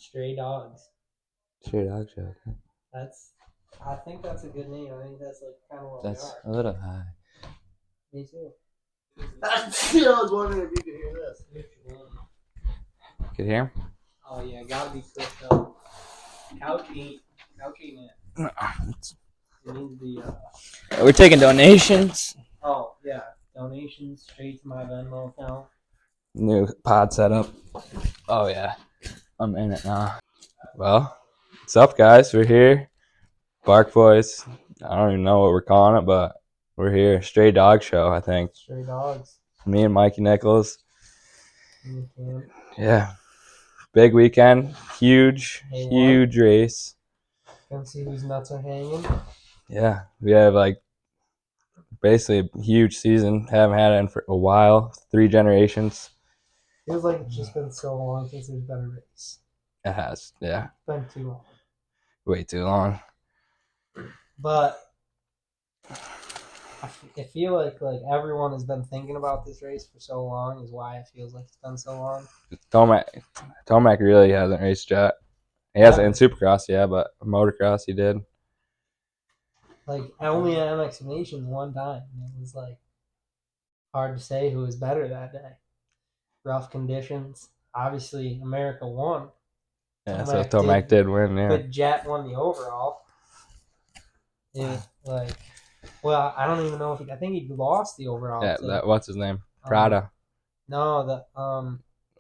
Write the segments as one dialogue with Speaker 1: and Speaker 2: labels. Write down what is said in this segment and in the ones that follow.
Speaker 1: Stray Dogs.
Speaker 2: Stray Dog Show. Okay.
Speaker 1: I think that's a good name. I think that's like kind of what
Speaker 2: That's
Speaker 1: we
Speaker 2: a
Speaker 1: are.
Speaker 2: little high.
Speaker 1: Me too.
Speaker 3: I was wondering if you could hear this.
Speaker 2: Could hear him?
Speaker 1: Oh yeah, gotta be pushed up. Couch ain't it.
Speaker 2: No.
Speaker 1: It needs to be
Speaker 2: We're taking donations.
Speaker 1: Oh yeah, donations straight to my Venmo account.
Speaker 2: New pod setup. Oh yeah, I'm in it now. Well, what's up, guys? We're here, Bark Boys. I don't even know what we're calling it, but we're here. Stray Dog Show, I think.
Speaker 1: Stray Dogs.
Speaker 2: Me and Mikey Nichols.
Speaker 1: In the camp.
Speaker 2: Yeah, big weekend, huge
Speaker 1: Hey,
Speaker 2: race.
Speaker 1: Gonna see whose nuts are hanging.
Speaker 2: Yeah, we have like basically a huge season. Haven't had it in for a while. 3 generations.
Speaker 1: Feels like it's just been so long since there's been a race.
Speaker 2: It has, yeah,
Speaker 1: It's been too long.
Speaker 2: way too long.
Speaker 1: But I feel like everyone has been thinking about this race for so long is why it feels like it's been so long.
Speaker 2: Tomac really hasn't raced yet. He hasn't in Supercross, yeah, but motocross he did.
Speaker 1: Like only at MX Nations one time. It was like hard to say who was better that day. Rough conditions. Obviously, America won.
Speaker 2: Yeah, so Tomac did win, yeah.
Speaker 1: But Jet won the overall. Yeah, well, I don't even know if I think he lost the overall.
Speaker 2: Yeah, what's his name? Prada.
Speaker 1: No, the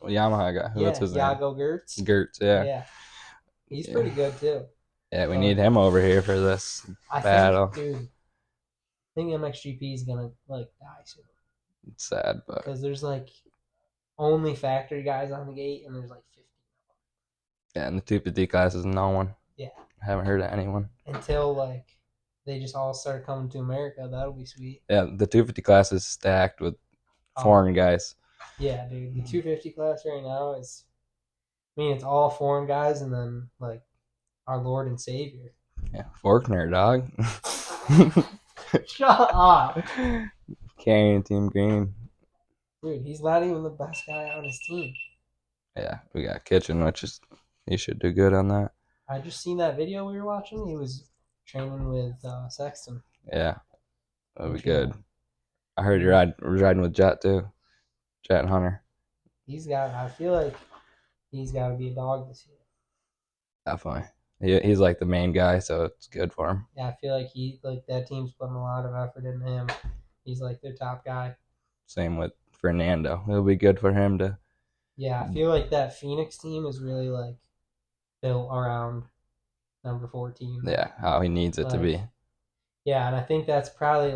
Speaker 2: Yamaha guy. What's his name?
Speaker 1: Yago Gertz.
Speaker 2: Gertz, yeah.
Speaker 1: Yeah, he's pretty good too.
Speaker 2: Yeah, we need him over here for this battle.
Speaker 1: I think MXGP is gonna die soon.
Speaker 2: It's sad, but
Speaker 1: because there's only factory guys on the gate, and there's 50.
Speaker 2: Yeah, and the 250 class is no one.
Speaker 1: Yeah,
Speaker 2: I haven't heard of anyone
Speaker 1: until they just all start coming to America. That'll be sweet.
Speaker 2: Yeah, the 250 class is stacked with foreign guys.
Speaker 1: Yeah, dude, the 250 class right now is, it's all foreign guys, and then our Lord and Savior.
Speaker 2: Yeah, Forkner, dog.
Speaker 1: Shut up.
Speaker 2: Carrying Team Green.
Speaker 1: Dude, he's not even the best guy on his team.
Speaker 2: Yeah, we got Kitchen, he should do good on that.
Speaker 1: I just seen that video we were watching. He was training with Sexton.
Speaker 2: Yeah, that'll be good. I heard you're riding with Jet too. Jet and Hunter.
Speaker 1: I feel like he's got to be a dog this year.
Speaker 2: Definitely. He's like the main guy, so it's good for him.
Speaker 1: Yeah, I feel like that team's putting a lot of effort into him. He's their top guy.
Speaker 2: Same with Fernando. It'll be good for him to.
Speaker 1: Yeah, I feel like that Phoenix team is really built around number 14.
Speaker 2: Yeah, how he needs it to be.
Speaker 1: Yeah, and I think that's probably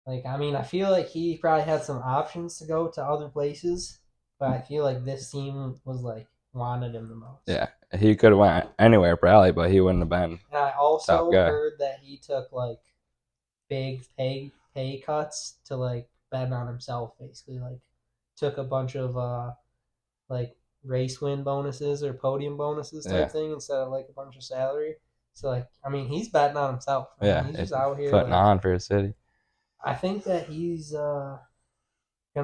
Speaker 1: I feel like he probably had some options to go to other places, but I feel like this team was wanted him the most.
Speaker 2: Yeah, he could have went anywhere probably, but he wouldn't have been.
Speaker 1: And I also heard that he took big pay cuts to bet on himself, basically. Took a bunch of race win bonuses or podium bonuses type thing instead of a bunch of salary. So he's betting on himself. He's just out here
Speaker 2: putting on for his city.
Speaker 1: I think that he's gonna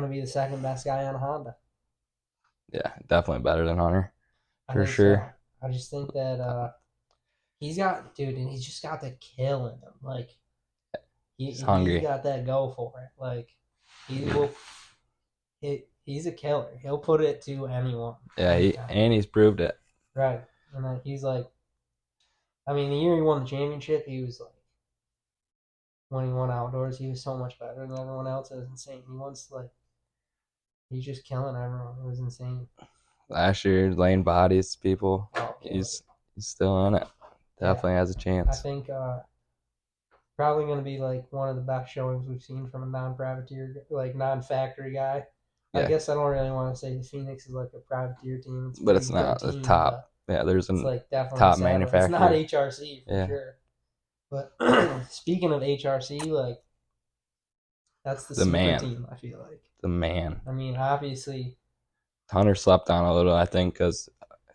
Speaker 1: be the second best guy on a Honda.
Speaker 2: Yeah, definitely better than Hunter, for sure.
Speaker 1: So. I just think that he's got, dude, and he's just got the kill in him. He's hungry. He's got that go for it. He will. He's a killer. He'll put it to anyone.
Speaker 2: Yeah, he's proved it.
Speaker 1: Right, and he's the year he won the championship, he was when he won outdoors, he was so much better than everyone else. It was insane. He's just killing everyone. It was insane.
Speaker 2: Last year, laying bodies, people. Oh, he's still in it. Definitely has a chance.
Speaker 1: I think probably going to be one of the best showings we've seen from a non-privateer, non-factory guy. Yeah. I guess I don't really want to say the Phoenix is a privateer team.
Speaker 2: But it's not the top. Yeah, there's a top manufacturer.
Speaker 1: It's not HRC for sure. But speaking of HRC, that's the super
Speaker 2: man.
Speaker 1: Team, I feel like.
Speaker 2: The man.
Speaker 1: Obviously.
Speaker 2: Hunter slept on a little, I think, because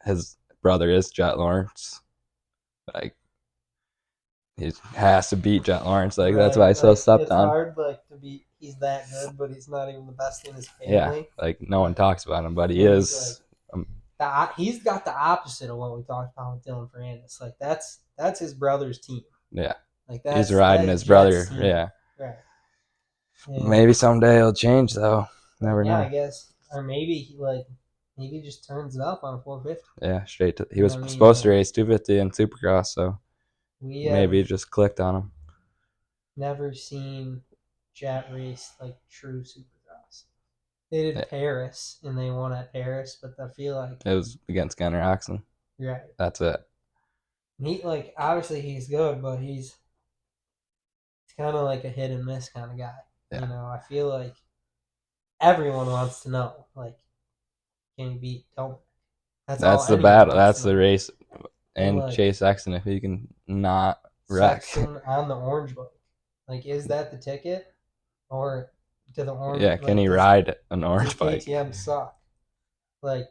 Speaker 2: his brother is Jet Lawrence. He has to beat Jet Lawrence. That's why he's so slept on.
Speaker 1: It's hard, to beat. He's that good, but he's not even the best in his family.
Speaker 2: Yeah, no one talks about him, but he is.
Speaker 1: he's got the opposite of what we talked about with Dylan Ferrandis. Like that's his brother's team.
Speaker 2: Yeah.
Speaker 1: Like
Speaker 2: He's riding his brother. Yeah.
Speaker 1: Right.
Speaker 2: Maybe someday it'll change though. Never know.
Speaker 1: I guess, or maybe he just turns it up on a 450.
Speaker 2: Yeah, straight to. He was supposed to race 250 in Supercross, so maybe it just clicked on him.
Speaker 1: Never seen Jet race like true Supercross. They did Paris and they won at Paris, but I feel like
Speaker 2: it was against Gunnar Oxen.
Speaker 1: Right.
Speaker 2: That's it.
Speaker 1: He obviously he's good, but he's kind of like a hit and miss kind of guy. Yeah. I feel like everyone wants to know, like, can you beat Tomac?
Speaker 2: That's the battle. That's the race. And like, Chase Sexton, if he can not wreck.
Speaker 1: Sexton on the orange bike. Like, is that the ticket? Or to the orange?
Speaker 2: Yeah, can he ride an orange bike?
Speaker 1: KTM suck. Like,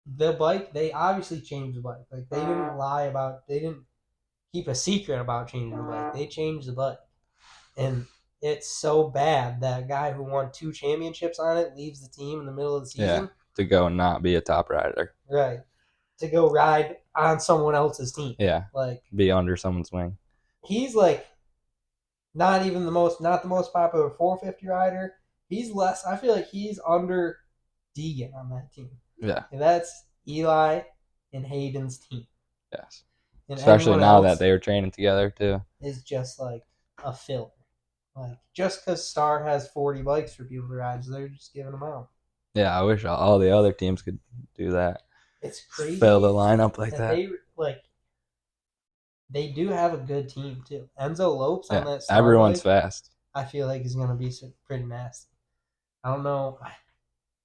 Speaker 1: the bike, they obviously changed the bike. Like, they didn't keep a secret about changing the bike. They changed the bike. And it's so bad that guy who won 2 championships on it leaves the team in the middle of the season.
Speaker 2: Yeah, to go and not be a top rider.
Speaker 1: Right. To go ride on someone else's team.
Speaker 2: Yeah.
Speaker 1: Like,
Speaker 2: be under someone's wing.
Speaker 1: He's like not the most popular 450 rider. He's less. I feel like he's under Deegan on that team.
Speaker 2: Yeah.
Speaker 1: And that's Eli and Hayden's team.
Speaker 2: Yes.
Speaker 1: And
Speaker 2: especially now that they were training together too.
Speaker 1: Is just like a filler. Like, just because Star has 40 bikes for people to ride, so they're just giving them out.
Speaker 2: Yeah, I wish all the other teams could do that.
Speaker 1: It's crazy.
Speaker 2: Fill the lineup like that.
Speaker 1: They do have a good team too. Enzo Lopes on that Star
Speaker 2: everyone's
Speaker 1: bike,
Speaker 2: fast.
Speaker 1: I feel like is going to be pretty nasty. I don't know.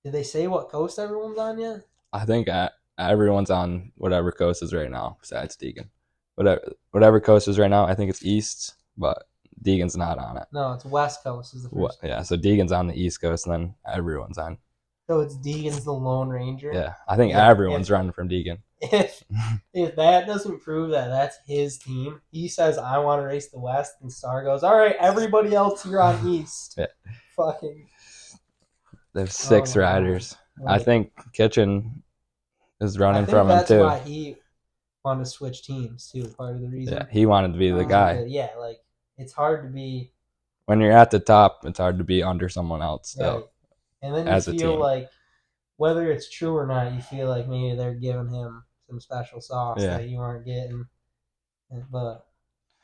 Speaker 1: Did they say what coast everyone's on yet?
Speaker 2: I think everyone's on whatever coast is right now, besides Deegan. Whatever coast is right now, I think it's east, but Deegan's not on it.
Speaker 1: No, it's west coast is the first.
Speaker 2: Yeah, so Deegan's on the east coast, and then everyone's on.
Speaker 1: So it's Deegan's the Lone Ranger?
Speaker 2: Yeah, I think everyone's running from Deegan.
Speaker 1: If that doesn't prove that that's his team, he says, I want to race the west, and Star goes, all right, everybody else you're on east.
Speaker 2: Yeah.
Speaker 1: Fucking.
Speaker 2: There's 6 riders. Like, I think Kitchen is running from him too.
Speaker 1: That's why he wanted to switch teams too. Part of the reason.
Speaker 2: Yeah, he wanted to be the guy.
Speaker 1: Yeah, like it's hard to be.
Speaker 2: When you're at the top, it's hard to be under someone else. Though,
Speaker 1: right. And then you feel like, whether it's true or not, you feel like maybe they're giving him some special sauce that you aren't getting. But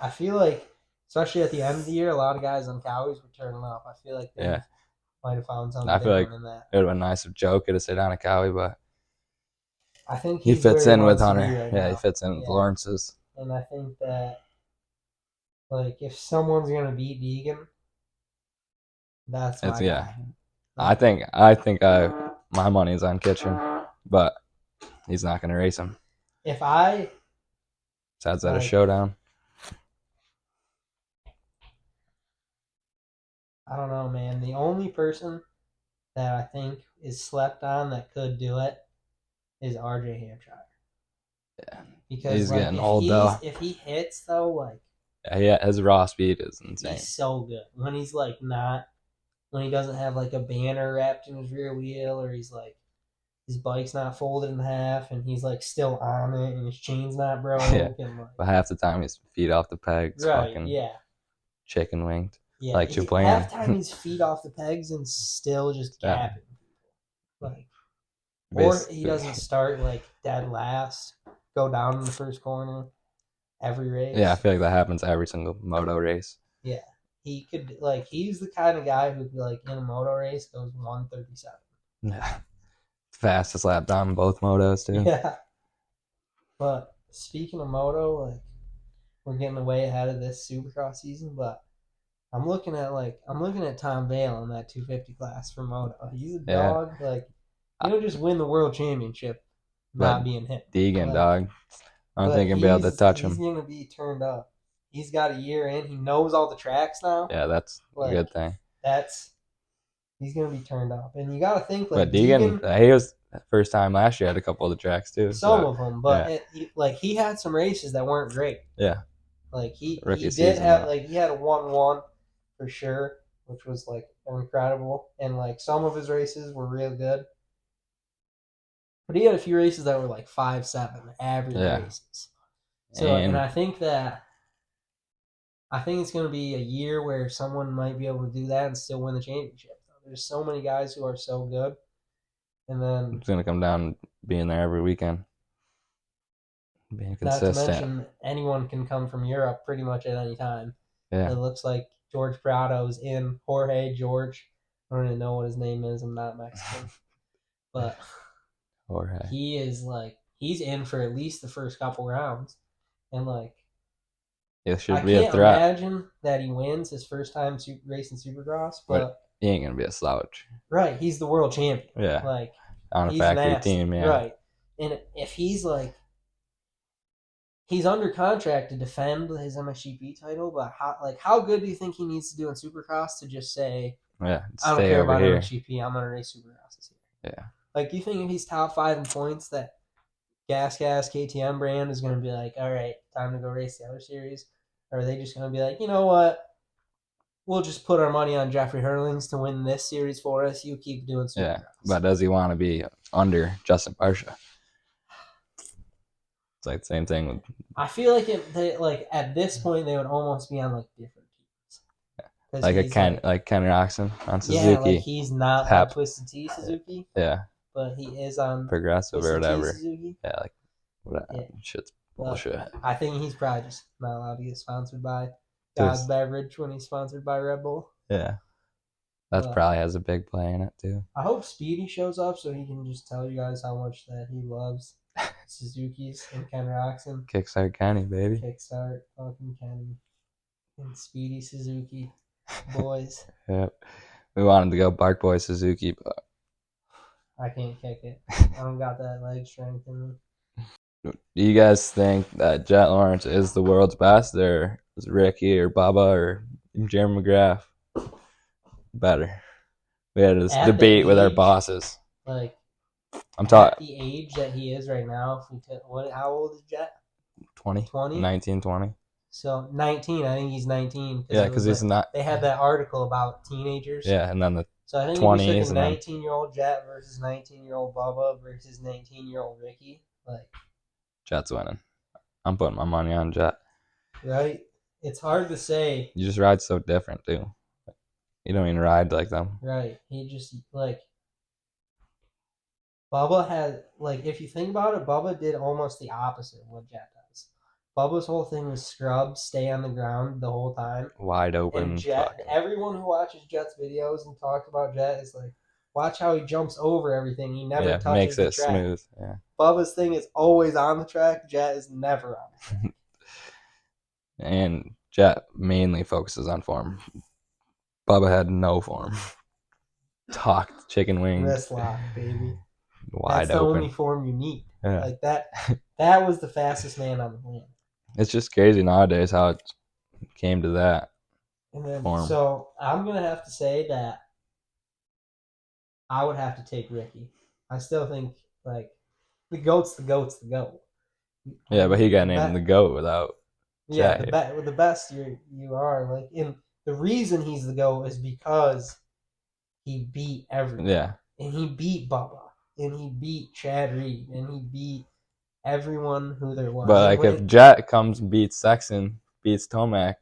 Speaker 1: I feel like, especially at the end of the year, a lot of guys on Cowies were turning up. I feel like they might have found something different in that.
Speaker 2: It would have been nice if Joe could have stayed on a Cowie, but
Speaker 1: I think
Speaker 2: he fits in with Hunter. Right, he fits in with Lawrence's.
Speaker 1: And I think that, like, if someone's gonna beat Deegan, that's my guy.
Speaker 2: I think my money's on Kitchen, but he's not gonna race him. Besides that, a showdown.
Speaker 1: I don't know, man. The only person that I think is slept on that could do it is RJ Hampshire.
Speaker 2: Yeah,
Speaker 1: because
Speaker 2: he's getting old though.
Speaker 1: If he hits though, like,
Speaker 2: his raw speed is insane.
Speaker 1: He's so good when he's like when he doesn't have like a banner wrapped in his rear wheel, or he's like his bike's not folded in half and he's like still on it and his chain's not broken.
Speaker 2: Yeah. But half the time he's feet off the pegs, fucking chicken winged.
Speaker 1: Yeah,
Speaker 2: like Chuplin.
Speaker 1: Half the time he's feet off the pegs and still just gapping. Like, or he doesn't start like dead last, go down in the first corner every race.
Speaker 2: Yeah, I feel like that happens every single moto race.
Speaker 1: Yeah. He could, like, he's the kind of guy who, like, in a moto race goes 137.
Speaker 2: Yeah. Fastest lap time in both motos, too.
Speaker 1: Yeah. But speaking of moto, like, we're getting way ahead of this Supercross season, but I'm looking at Tom Vale in that 250 class for moto. He's a dog. Like, he don't just win the world championship not being hit.
Speaker 2: Deegan, dog. I don't think he'll be able to touch him.
Speaker 1: He's going to be turned up. He's got a year in. He knows all the tracks now.
Speaker 2: Yeah, that's a good thing.
Speaker 1: He's going to be turned up. And you got to think, like,
Speaker 2: but Deegan, he was first time last year, had a couple of the tracks, too.
Speaker 1: Some of them, but he had some races that weren't great.
Speaker 2: Yeah.
Speaker 1: Like, he did have, like, he had a 1-1 for sure, which was, like, incredible. And, like, some of his races were real good. But he had a few races that were like 5-7 average
Speaker 2: Yeah.
Speaker 1: races. So and
Speaker 2: And
Speaker 1: I think it's going to be a year where someone might be able to do that and still win the championship. There's so many guys who are so good, and then
Speaker 2: it's gonna come down being there every weekend, being
Speaker 1: not to
Speaker 2: consistent.
Speaker 1: mention anyone can come from Europe pretty much at any time.
Speaker 2: Yeah.
Speaker 1: It looks like George Prado's in. Jorge George. I don't even know what his name is. I'm not Mexican, but
Speaker 2: Jorge.
Speaker 1: he is like he's in for at least the first couple rounds, and like
Speaker 2: It should
Speaker 1: I
Speaker 2: be a
Speaker 1: can't
Speaker 2: threat.
Speaker 1: imagine that he wins his first time racing Supercross, but
Speaker 2: He ain't gonna be a slouch.
Speaker 1: right, he's the world champion.
Speaker 2: Yeah.
Speaker 1: Like
Speaker 2: On a
Speaker 1: he's
Speaker 2: factory
Speaker 1: nasty,
Speaker 2: team, yeah.
Speaker 1: right? And if he's like he's under contract to defend his MXGP title, but how good do you think he needs to do in Supercross to just say,
Speaker 2: Yeah.
Speaker 1: I don't
Speaker 2: Stay
Speaker 1: care
Speaker 2: over
Speaker 1: about
Speaker 2: here.
Speaker 1: MXGP, I'm gonna race Supercross this year.
Speaker 2: Yeah.
Speaker 1: Like, do you think if he's top 5 in points that Gas KTM brand is gonna be like, all right, time to go race the other series? Or are they just gonna be like, you know what? We'll just put our money on Jeffrey Hurlings to win this series for us. You keep doing Supercross.
Speaker 2: Yeah. But does he want to be under Justin Barsha? It's like the same thing with.
Speaker 1: I feel like at this point they would almost be on like different teams.
Speaker 2: Like Ken Roczen on Suzuki.
Speaker 1: Yeah, like he's not
Speaker 2: Pep.
Speaker 1: on Twisted Tea Suzuki,
Speaker 2: Yeah.
Speaker 1: but he is on
Speaker 2: Progressive or
Speaker 1: Twisted Tea
Speaker 2: whatever.
Speaker 1: Suzuki.
Speaker 2: Yeah, like whatever.
Speaker 1: Yeah.
Speaker 2: Shit's
Speaker 1: But
Speaker 2: bullshit.
Speaker 1: I think he's probably just not allowed to get sponsored by
Speaker 2: Just-
Speaker 1: God Beverage when he's sponsored by Red Bull.
Speaker 2: Yeah. That
Speaker 1: But
Speaker 2: probably has a big play in it too.
Speaker 1: I hope Speedy shows up so he can just tell you guys how much that he loves Suzuki's and Ken Roczen.
Speaker 2: Kickstart Kenny, baby.
Speaker 1: Kickstart fucking Kenny and Speedy Suzuki boys.
Speaker 2: Yep. We wanted to go Bark Boy Suzuki, but
Speaker 1: I can't kick it. I don't got that leg strength in me.
Speaker 2: do you guys think that Jet Lawrence is the world's best, or is Ricky or Bubba or Jeremy McGrath better? We had this
Speaker 1: At the
Speaker 2: debate with our
Speaker 1: age-
Speaker 2: bosses.
Speaker 1: Like
Speaker 2: I'm
Speaker 1: at
Speaker 2: talking
Speaker 1: the age that he is right now, if we could, how old is Jet?
Speaker 2: 20,
Speaker 1: 20?
Speaker 2: 19, 20.
Speaker 1: So 19. I think he's 19.
Speaker 2: Yeah, because he's not.
Speaker 1: They had that article about teenagers.
Speaker 2: Yeah, and then the
Speaker 1: So I think
Speaker 2: 20s
Speaker 1: if you took a
Speaker 2: and then-
Speaker 1: 19-year-old Jet versus 19-year-old Bubba versus 19-year-old Ricky, like
Speaker 2: Jet's winning. I'm putting my money on Jet.
Speaker 1: right, it's hard to say.
Speaker 2: You just ride so different too. You don't even ride like them.
Speaker 1: Right, he just like Bubba had like if you think about it, Bubba did almost the opposite of what Jet does. Bubba's whole thing was scrub, stay on the ground the whole time.
Speaker 2: Wide open.
Speaker 1: And Jet,
Speaker 2: fucking-
Speaker 1: everyone who watches Jet's videos and talks about Jet is like, watch how he jumps over everything. He never
Speaker 2: yeah,
Speaker 1: touches
Speaker 2: makes
Speaker 1: the
Speaker 2: it
Speaker 1: track.
Speaker 2: smooth. Yeah.
Speaker 1: Bubba's thing is always on the track. Jet is never on the track.
Speaker 2: And Jet mainly focuses on form. Bubba had no form. Talked chicken wings,
Speaker 1: Wrist lock, baby.
Speaker 2: wide
Speaker 1: That's the
Speaker 2: open.
Speaker 1: only form you need.
Speaker 2: Yeah.
Speaker 1: Like that. That was the fastest man on the planet.
Speaker 2: It's just crazy nowadays how it came to that.
Speaker 1: And then,
Speaker 2: Form.
Speaker 1: so I'm gonna have to say that I would have to take Ricky. I still think like the goat's the goat.
Speaker 2: Yeah, but he got
Speaker 1: The
Speaker 2: named
Speaker 1: be-
Speaker 2: the GOAT without.
Speaker 1: Yeah,
Speaker 2: Jet.
Speaker 1: the best you are like in the reason he's the GOAT is because he beat everyone.
Speaker 2: Yeah.
Speaker 1: And he beat Bubba. And he beat Chad Reed. And he beat everyone who there was.
Speaker 2: But
Speaker 1: And
Speaker 2: like
Speaker 1: when
Speaker 2: if Jet comes and beats Sexton, beats Tomac,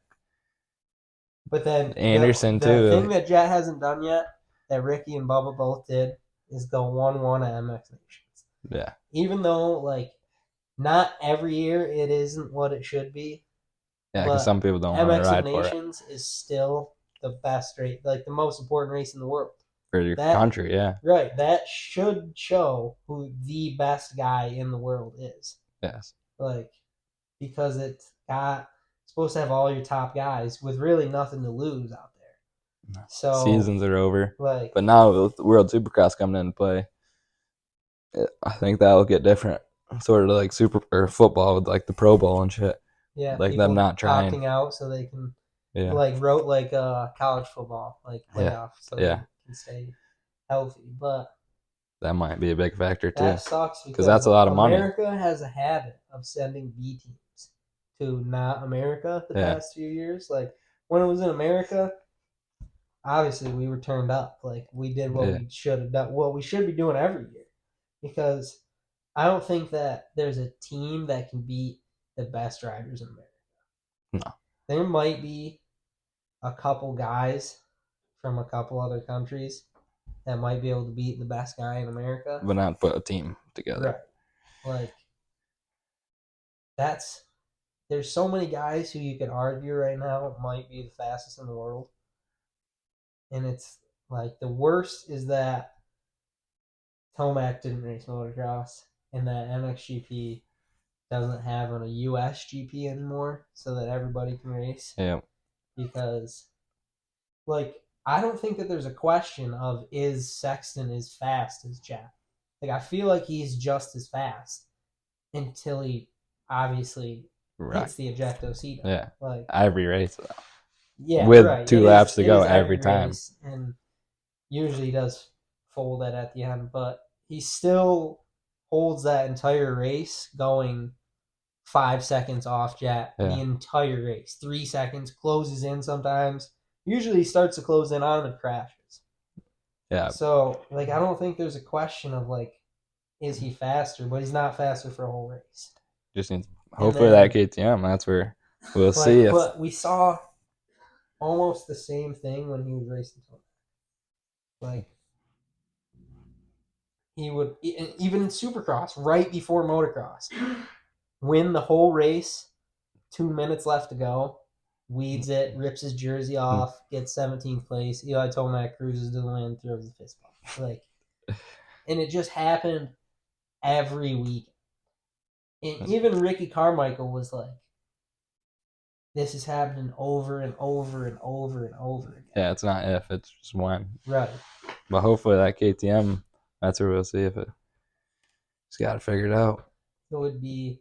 Speaker 1: but then
Speaker 2: Anderson,
Speaker 1: the
Speaker 2: too.
Speaker 1: thing that Jet hasn't done yet, that Ricky and Bubba both did, is go 1-1 at MX Nations.
Speaker 2: yeah.
Speaker 1: Even though like not every year it isn't what it should be.
Speaker 2: Yeah,
Speaker 1: But
Speaker 2: because some people don't want to
Speaker 1: MX
Speaker 2: ride for it.
Speaker 1: Nations is still the best race, like the most important race in the world.
Speaker 2: For your
Speaker 1: That-
Speaker 2: country, yeah.
Speaker 1: Right, that should show who the best guy in the world is.
Speaker 2: Yes.
Speaker 1: Like, because it's supposed to have all your top guys with really nothing to lose out there. So
Speaker 2: Seasons are over.
Speaker 1: like,
Speaker 2: But now with the World Supercross coming into play, I think that'll get different. Sort of like super or football with like the Pro Bowl and shit.
Speaker 1: yeah,
Speaker 2: like
Speaker 1: people
Speaker 2: them not trying.
Speaker 1: opting out so they can
Speaker 2: Yeah.
Speaker 1: like college football, like
Speaker 2: Yeah.
Speaker 1: playoff, so
Speaker 2: Yeah.
Speaker 1: they can stay healthy. But
Speaker 2: That might be a big factor too.
Speaker 1: that sucks because
Speaker 2: that's a lot of money.
Speaker 1: America has a habit of sending B teams to not America the
Speaker 2: Yeah.
Speaker 1: past few years. Like when it was in America, obviously we were turned up. Like we did what
Speaker 2: Yeah.
Speaker 1: we should have done, what we should be doing every year, because I don't think that there's a team that can beat the best riders in America.
Speaker 2: No.
Speaker 1: There might be a couple guys from a couple other countries that might be able to beat the best guy in America.
Speaker 2: But not put a team together.
Speaker 1: Right. Like, there's so many guys who you could argue right now might be the fastest in the world. And it's like the worst is that Tomac didn't race motocross and that MXGP doesn't have a US GP anymore so that everybody can race.
Speaker 2: Yeah.
Speaker 1: Because, like, I don't think that there's a question of is Sexton as fast as Jet. Like, I feel like he's just as fast until he obviously hits the ejecto seat.
Speaker 2: Yeah.
Speaker 1: Like,
Speaker 2: every race, though.
Speaker 1: Yeah,
Speaker 2: With
Speaker 1: right.
Speaker 2: 2 laps to go every time.
Speaker 1: Race, and usually does fold it at the end, but he still holds that entire race going 5 seconds off Jet the entire race. 3 seconds, closes in sometimes. Usually starts to close in on him and crashes.
Speaker 2: Yeah.
Speaker 1: So, like, I don't think there's a question of, like, is he faster? But he's not faster for a whole race.
Speaker 2: Just needs, hopefully that KTM, that's where we'll see.
Speaker 1: But we saw almost the same thing when he was racing. Like, he would, even in Supercross, right before motocross, win the whole race, 2 minutes left to go, weeds it, rips his jersey off, gets 17th place. Eli Tomac cruises to the win, throws the fist bump. Like, and it just happened every week. And even Ricky Carmichael was like, this is happening over and over and over and over again.
Speaker 2: Yeah, it's not if, it's just when.
Speaker 1: Right.
Speaker 2: But hopefully that KTM, that's where we'll see if it. He's got to figure it out.
Speaker 1: It would be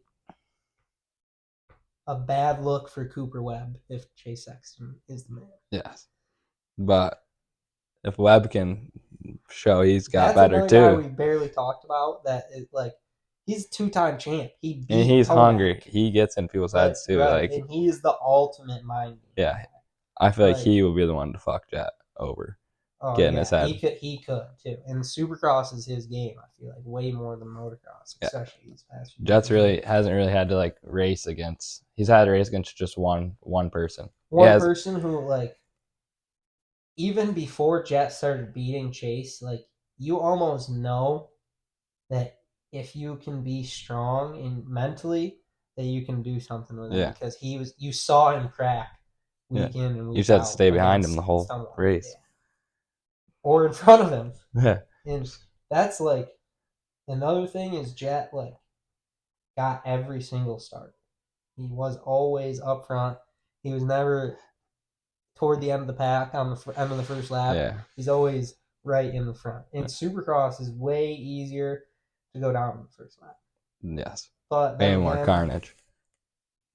Speaker 1: a bad look for Cooper Webb if Chase Sexton is the man.
Speaker 2: Yes. But if Webb can show he's got
Speaker 1: That's
Speaker 2: better
Speaker 1: guy
Speaker 2: too.
Speaker 1: we barely talked about that is like, he's a 2-time champ. He beat
Speaker 2: And he's
Speaker 1: Tomac.
Speaker 2: hungry. He gets in people's heads too.
Speaker 1: Right.
Speaker 2: Like,
Speaker 1: and he is the ultimate mind game.
Speaker 2: Yeah. I feel like he will be the one to fuck Jet over. Getting his head.
Speaker 1: He could too. And Supercross is his game, I feel like, way more than motocross, especially these past few
Speaker 2: Jet's
Speaker 1: years.
Speaker 2: hasn't really had to like race against. He's had to race against just one person.
Speaker 1: One person who, like, even before Jet started beating Chase, like, you almost know that if you can be strong and mentally, that you can do something with him. Because you saw him crack week in and week out.
Speaker 2: You just had to stay behind him the whole race.
Speaker 1: Yeah. Or in front of him.
Speaker 2: Yeah.
Speaker 1: And that's, like, another thing is Jet, like, got every single start. He was always up front. He was never toward the end of the pack on the end of the first lap.
Speaker 2: Yeah.
Speaker 1: He's always right in the front. And Supercross is way easier to go down in the first lap.
Speaker 2: Yes.
Speaker 1: But
Speaker 2: way more carnage.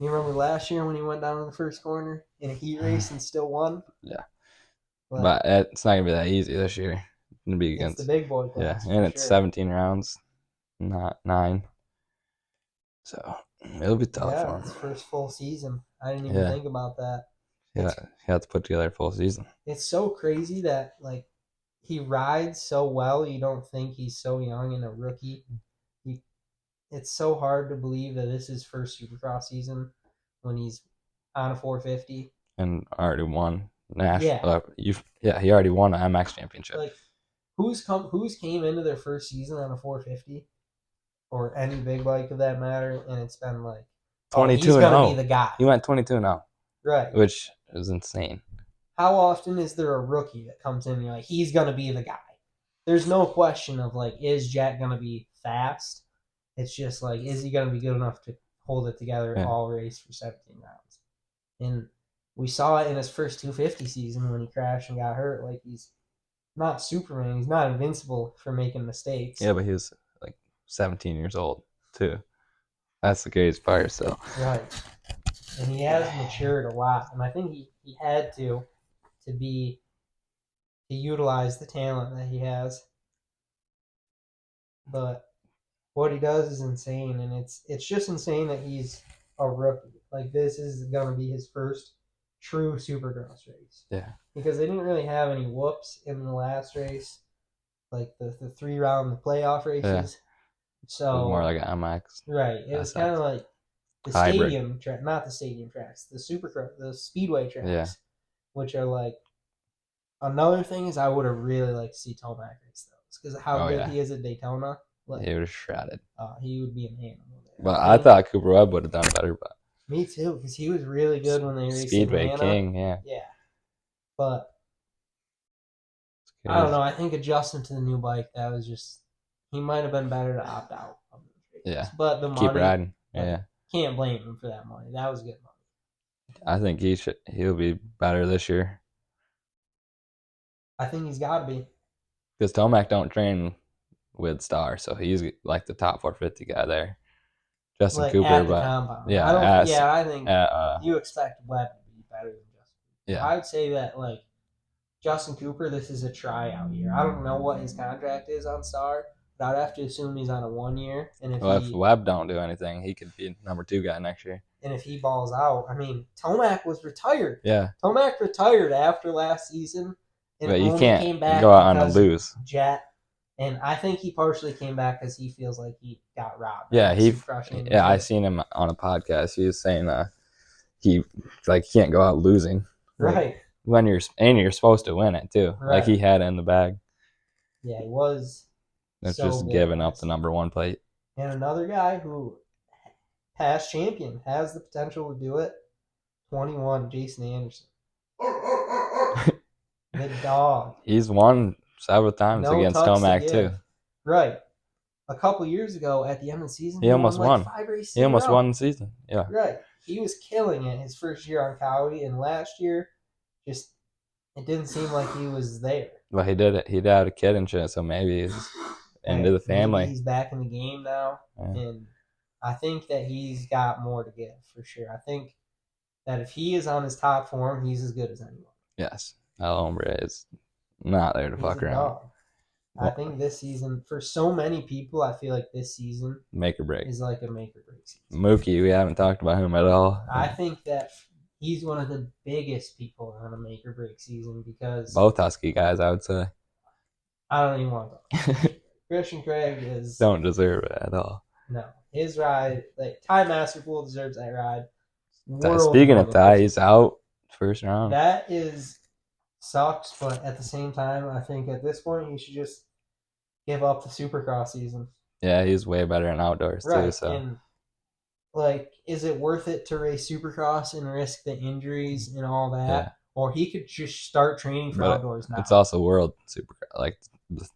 Speaker 1: You remember last year when he went down in the first corner in a heat race and still won?
Speaker 2: Yeah. But it's not going to be that easy this year. It's going to be against
Speaker 1: the big boy class.
Speaker 2: Yeah, and it's 17 rounds, not 9. So it'll be tough for him.
Speaker 1: It's first full season. I didn't even think about that.
Speaker 2: Yeah, he had to put together a full season.
Speaker 1: It's so crazy that, like, he rides so well. You don't think he's so young and a rookie. It's so hard to believe that this is his first Supercross season when he's on a 450
Speaker 2: and already won national. Yeah, he already won an MX championship.
Speaker 1: Like, who's came into their first season on a 450 or any big bike of that matter, and it's been like
Speaker 2: 22
Speaker 1: he's gonna be the guy.
Speaker 2: He went 22-0.
Speaker 1: Right.
Speaker 2: Which is insane.
Speaker 1: How often is there a rookie that comes in and you're like, he's going to be the guy? There's no question of, like, is Jack going to be fast? It's just like, is he going to be good enough to hold it together all race for 17 rounds? And we saw it in his first 250 season when he crashed and got hurt. Like, he's not Superman. He's not invincible for making mistakes.
Speaker 2: Yeah, but he was, like, 17 years old, too. That's the craziest part, so.
Speaker 1: Right. And he has matured a lot. And I think he had to utilize the talent that he has. But what he does is insane, and it's just insane that he's a rookie. Like, this is going to be his first true Supercross race.
Speaker 2: Yeah.
Speaker 1: Because they didn't really have any whoops in the last race, like the 3-round playoff races. So
Speaker 2: more like an MX.
Speaker 1: right, it was
Speaker 2: SX.
Speaker 1: kind of like the
Speaker 2: Hybrid.
Speaker 1: stadium track, not the stadium tracks, the speedway tracks,
Speaker 2: Yeah.
Speaker 1: which are like another thing is I would have really liked to see Tomac race those because how
Speaker 2: Oh,
Speaker 1: good
Speaker 2: yeah.
Speaker 1: he is at Daytona, like
Speaker 2: He was shredded.
Speaker 1: he would be an animal there.
Speaker 2: But I thought Cooper Webb would have done better. But
Speaker 1: me too because he was really good when they raced
Speaker 2: Speedway
Speaker 1: Atlanta.
Speaker 2: King, yeah.
Speaker 1: Yeah, but I don't know. I think adjusting to the new bike, that was just he might have been better to opt out of those races.
Speaker 2: Yeah.
Speaker 1: But the
Speaker 2: Keep
Speaker 1: money,
Speaker 2: riding. Yeah.
Speaker 1: can't blame him for that money. That was good money.
Speaker 2: I think he'll be better this year.
Speaker 1: I think he's got to be.
Speaker 2: Because Tomac don't train with Star, so he's like the top 450 guy there. Justin
Speaker 1: Like
Speaker 2: Cooper,
Speaker 1: at the
Speaker 2: but
Speaker 1: compound.
Speaker 2: yeah,
Speaker 1: I think you expect Webb to be better than Justin.
Speaker 2: Yeah.
Speaker 1: I would say that like Justin Cooper, this is a tryout year. I don't know what his contract is on Star, but I'd have to assume he's on a 1 year. And
Speaker 2: if Webb don't do anything, he could be number 2 guy next year.
Speaker 1: And if he balls out, I mean, Tomac was retired.
Speaker 2: Yeah.
Speaker 1: Tomac retired after last season. And
Speaker 2: But you
Speaker 1: only
Speaker 2: can't
Speaker 1: came back
Speaker 2: go out on a
Speaker 1: because
Speaker 2: lose.
Speaker 1: Jet. And I think he partially came back because he feels like he got robbed.
Speaker 2: Yeah, I
Speaker 1: I
Speaker 2: seen him on a podcast. He was saying he can't go out losing.
Speaker 1: Right.
Speaker 2: When you're supposed to win it too.
Speaker 1: Right.
Speaker 2: Like he had it in the bag.
Speaker 1: Yeah, he was.
Speaker 2: It's
Speaker 1: so
Speaker 2: just
Speaker 1: good.
Speaker 2: giving up the number 1 plate.
Speaker 1: And another guy who past champion has the potential to do it. 21, Jason Anderson. The dog.
Speaker 2: He's won several times against Tomac too.
Speaker 1: Right. A couple years ago at the end of the season,
Speaker 2: he almost won.
Speaker 1: 5 races.
Speaker 2: He almost won the season. Yeah.
Speaker 1: Right. He was killing it his first year on Cowie, and last year, just it didn't seem like he was there.
Speaker 2: Well, he did it. He had a kid and shit, so maybe he's into the family.
Speaker 1: Maybe he's back in the game now, and I think that he's got more to give for sure. I think that if he is on his top form, he's as good as anyone.
Speaker 2: Yes. El Hombre is not there to fuck around.
Speaker 1: Dog. I think this season, for so many people, I feel like this season
Speaker 2: make or break
Speaker 1: is like a make or break season.
Speaker 2: Mookie, we haven't talked about him at all.
Speaker 1: I think that he's one of the biggest people on a make or break season because
Speaker 2: both Husky guys, I would say.
Speaker 1: I don't even want to. Christian Craig
Speaker 2: don't deserve it at all.
Speaker 1: No, his ride, like Ty Masterpool deserves that ride.
Speaker 2: Speaking of Ty, he's out first round.
Speaker 1: That sucks, but at the same time, I think at this point he should just give up the Supercross season.
Speaker 2: Yeah, he's way better in outdoors too. So,
Speaker 1: and like, is it worth it to race Supercross and risk the injuries and all that? Yeah. Or he could just start training for outdoors now.
Speaker 2: It's also World Supercross, like the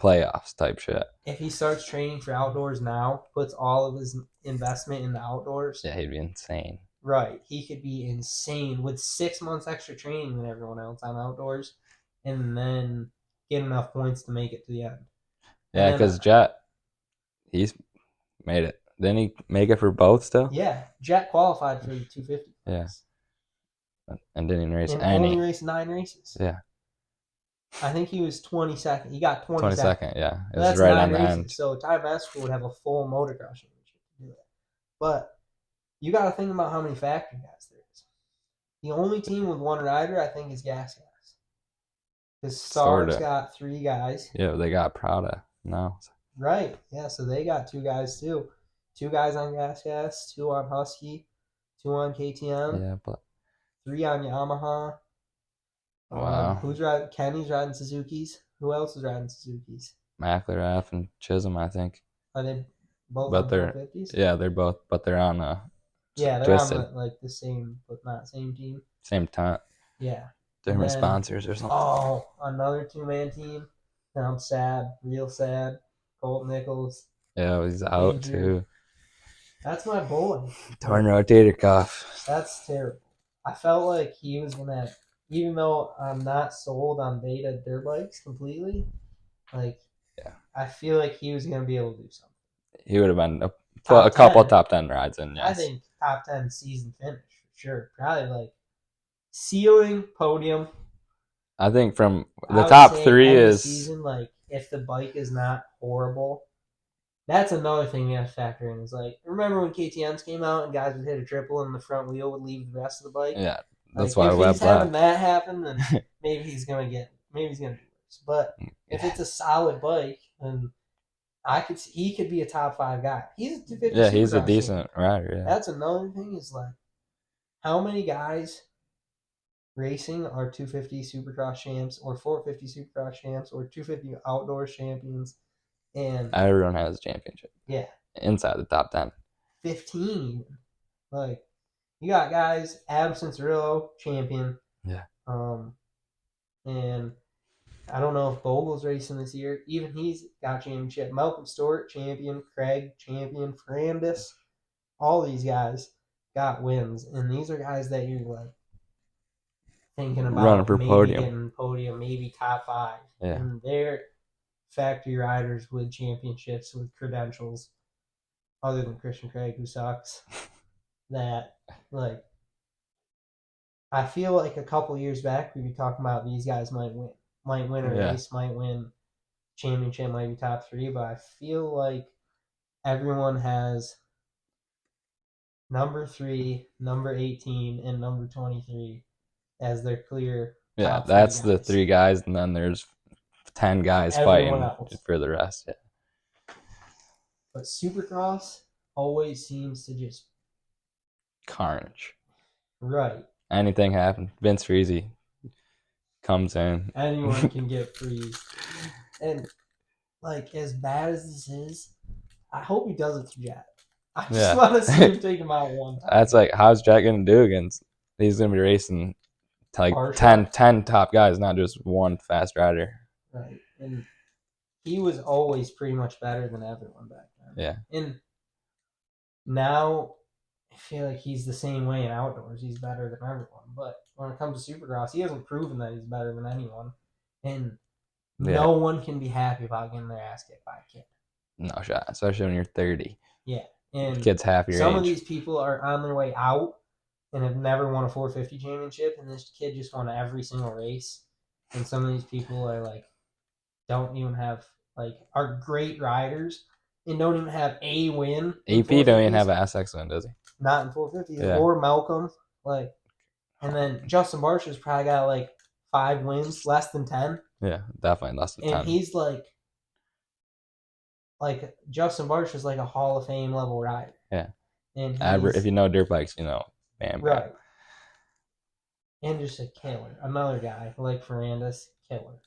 Speaker 2: playoffs type shit.
Speaker 1: If he starts training for outdoors now, puts all of his investment in the outdoors.
Speaker 2: Yeah, he'd be insane.
Speaker 1: Right. He could be insane with 6 months extra training than everyone else on outdoors and then get enough points to make it to the end.
Speaker 2: Yeah, because Jet, he's made it. Didn't he make it for both still?
Speaker 1: Yeah. Jet qualified for the 250.
Speaker 2: Yeah. And didn't race any.
Speaker 1: Only raced 9 races.
Speaker 2: Yeah.
Speaker 1: I think he was 22nd. He got
Speaker 2: 22nd, yeah. It
Speaker 1: was
Speaker 2: right on the end.
Speaker 1: So Ty Masterpool would have a full motocross championship to do that. But you got to think about how many factory guys there is. The only team with 1 rider, I think, is Gas Gas. Because Star's got 3 guys.
Speaker 2: Yeah, they got Prada now.
Speaker 1: Right. Yeah, so they got 2 guys, too. 2 guys on Gas Gas, 2 on Husky, 2 on KTM.
Speaker 2: Yeah, but
Speaker 1: 3 on Yamaha.
Speaker 2: Wow.
Speaker 1: Who's riding? Kenny's riding Suzuki's. Who else is riding Suzuki's?
Speaker 2: McLaren and Chisholm, I think.
Speaker 1: Are they both
Speaker 2: but
Speaker 1: on
Speaker 2: they're
Speaker 1: 450s?
Speaker 2: Yeah, they're both, but they're on
Speaker 1: yeah, they're
Speaker 2: Twisted.
Speaker 1: on the same, but not same team.
Speaker 2: Same time.
Speaker 1: Yeah.
Speaker 2: Different sponsors or something.
Speaker 1: Oh, another 2-man team. And I'm sad, real sad. Colt Nichols.
Speaker 2: Yeah, he's out too.
Speaker 1: That's my boy.
Speaker 2: Torn rotator cuff.
Speaker 1: That's terrible. I felt like he was gonna, even though I'm not sold on Beta dirt bikes completely, like, yeah, I feel like he was gonna be able to do something.
Speaker 2: He would have been a couple top 10 rides in. Yes.
Speaker 1: I think top 10 season finish for sure. Probably like ceiling podium.
Speaker 2: I think from the top 3 is
Speaker 1: season, like if the bike is not horrible. That's another thing we have to factor in. Is like, remember when KTM's came out and guys would hit a triple and the front wheel would leave the rest of the bike?
Speaker 2: Yeah, that's
Speaker 1: like,
Speaker 2: why
Speaker 1: if
Speaker 2: Webb
Speaker 1: he's having that happen, then maybe he's gonna do worse. But if it's a solid bike, then I could see he could be a top 5 guy. He's a 250
Speaker 2: Yeah, he's a
Speaker 1: Supercross
Speaker 2: decent
Speaker 1: champion.
Speaker 2: rider. Yeah,
Speaker 1: That's another thing is like how many guys racing are 250 Supercross champs or 450 Supercross champs or 250 outdoor champions, and
Speaker 2: everyone has a championship
Speaker 1: yeah,
Speaker 2: inside the top 10.
Speaker 1: 15 even. Like you got guys, Adam Cincerillo, champion.
Speaker 2: Yeah.
Speaker 1: And I don't know if Bogle's racing this year. Even he's got championship. Malcolm Stewart, champion. Craig, champion. Ferrandis. All these guys got wins. And these are guys that you're like thinking
Speaker 2: Running
Speaker 1: about
Speaker 2: for
Speaker 1: maybe
Speaker 2: podium.
Speaker 1: getting podium, maybe top 5.
Speaker 2: Yeah.
Speaker 1: And they're factory riders with championships, with credentials, other than Christian Craig, who sucks. That, like, I feel like a couple years back, we'd be talking about these guys might win. Might win a
Speaker 2: Yeah.
Speaker 1: race, might win championship, might be top 3, but I feel like everyone has number 3, number 18, and number 23 as their clear
Speaker 2: Yeah,
Speaker 1: top
Speaker 2: that's
Speaker 1: 3
Speaker 2: the
Speaker 1: guys.
Speaker 2: 3 guys, and then there's 10 guys
Speaker 1: Everyone
Speaker 2: fighting
Speaker 1: else.
Speaker 2: for the rest. Yeah.
Speaker 1: But Supercross always seems to just
Speaker 2: Carnage.
Speaker 1: right.
Speaker 2: Anything happen. Vince Freezy comes in.
Speaker 1: Anyone can get freeze. And like as bad as this is, I hope he does it to Jet. I just
Speaker 2: Yeah.
Speaker 1: want to see him take him out one time.
Speaker 2: That's like, how's Jack gonna do against? He's gonna be racing to like
Speaker 1: Barsha?
Speaker 2: 10 top guys, not just one fast rider.
Speaker 1: Right. And he was always pretty much better than everyone back then.
Speaker 2: Yeah.
Speaker 1: And now I feel like he's the same way in outdoors. He's better than everyone. But when it comes to Supercross, he hasn't proven that he's better than anyone. And no one can be happy about getting their ass kicked by a kid.
Speaker 2: No shot, especially when you're 30.
Speaker 1: Yeah. And
Speaker 2: the kid's half your
Speaker 1: some
Speaker 2: age.
Speaker 1: of these people are on their way out and have never won a 450 championship, and this kid just won every single race. And some of these people are like, don't even have, like, are great riders and don't even have a win.
Speaker 2: AP don't even have an SX win, does he?
Speaker 1: Not in 450s.
Speaker 2: Yeah.
Speaker 1: Or Malcolm. Like, and then Justin Barsha's probably got like 5 wins, less than 10.
Speaker 2: Yeah, definitely less than 10.
Speaker 1: And he's like Justin Barsha's like a Hall of Fame level rider.
Speaker 2: Yeah.
Speaker 1: And
Speaker 2: if you know dirt bikes, you know Bam.
Speaker 1: right. And just a killer. Another guy like Ferrandis, killer.